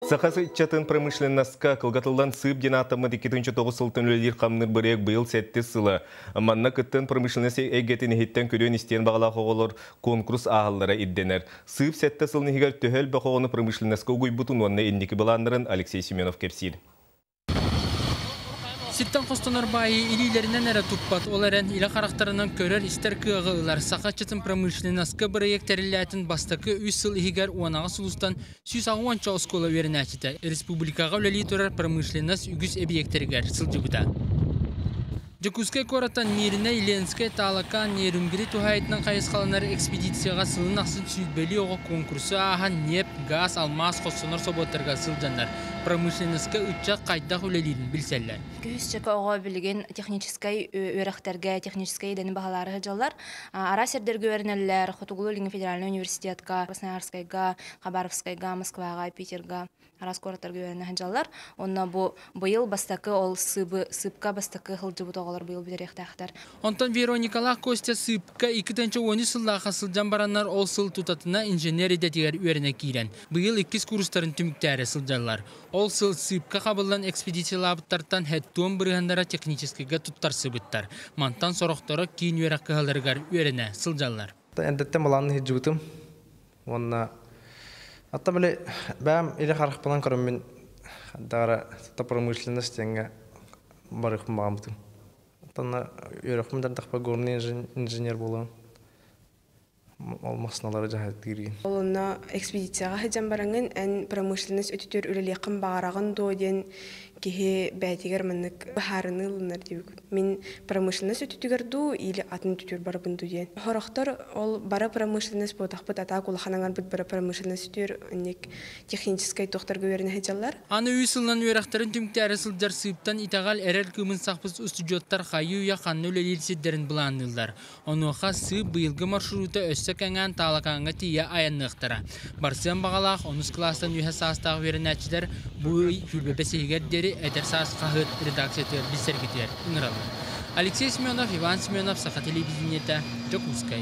Сахасы чатын промышленностка кылгатылдан сып динатамы 2009 сылтын өлелер қамныр бірек бұйыл сәтті сылы. Манна кыттын промышленности эгетін ехеттен көрен істен бағала қоғылыр конкурс ағыллара идденер. Сып сәтті сылын егер төхел бақоғыны промышленностка ұғый бұтын онына ендекі баландырын Алексей Семенов кепсейді. Ситтан қостанар байы илилерінен әрі тұппат оларын илі қарақтарынан көрер істер күйіғылар сақатчатын промышленностка проекттәріләтін бастықы 3 сыл егер уанаға сұлыстан сүйс ағуанча оскола верін әчеті. Республикаға өлелі тұрар промышленность үгіз әбиектергер сылжы бұда. Жакускай кораттан неріне Иленскай талакан нерүнгірі тухайтынан қайысқаланар экспедицияға сылын ақсын сүйдбелі оғы конкурсы ахан неп, газ, алмаз, қоссонар соботтарға сылжандар. Промышленностка үтчақ қайдақ өлелерін білселлер. Күшчікі оғы білген техническай өріқтерге, техническай дәні бағалары жалар. Ара сердерге өрінелер, Хотугулу Линга федеральный университетка, Красноярскайга, Хабаровскайга, Москваға, Питерга. Арас кораттарга өрінен жалар. Онна бұйыл бастақы ол сыпқа бастақы қылжы бұтағалар бұйыл бідеректәқтер. Онтан Вероникалақ Костя сыпқа 2-10 сыллаға сылжан баранар ол сыл тұтатына инженер едетігер өріне кейрен. Бұйыл 2 курстарын түміктәрі сылжалар. Ол сыл сыпқа қабылдан экспедиция лабыттартан хәттуан бұрығандара техническіге тұттар сыбыттар. Мантан сорықтары кейін өрек қығаларғар өріне сылжалар. Әндеттен баланы хеджібітім. Онна атта біле бәм елі қарық балан көрім мен дағара промышленность теңге барықпын бағам бітім. Аттана өрекпін дәрдіқпа горный инженер болуын. Ол масыналары жағайт кирген. Олына экспедицияға хәджан бараңын ән промышленность өтітер үлелеқін бағарағын дойден кеге бәйтігер мінік бахарыны ұлынар дейбік. Мен промышленность өтітігер ду или атын түтір барабын дүйден. Хорақтар ол бара промышленность болтақпыт атақ олақанаңар бұд бара промышленность өтір өнек техническай тоқтарға өріне хәджалар. Аны үй сылынан өрақтарын түміктәрі сылдар сыптан итағал әрәл күмін сақпыз үстіджоттар қайы уя қанны өлелерседдерін бұланылдар. Онуға сып бұйылғы маршруты кәңән талақаңға тия аяннықтыра. Барсыян бағалақ 10 кластан үйе састағы верін әтшідер бұй күлбепесі егердері әдер саас қағыт редакциятер бісергетер ұныралы. Алексей Семенов, Иван Семенов, Саха телевидениеті, Жакускай.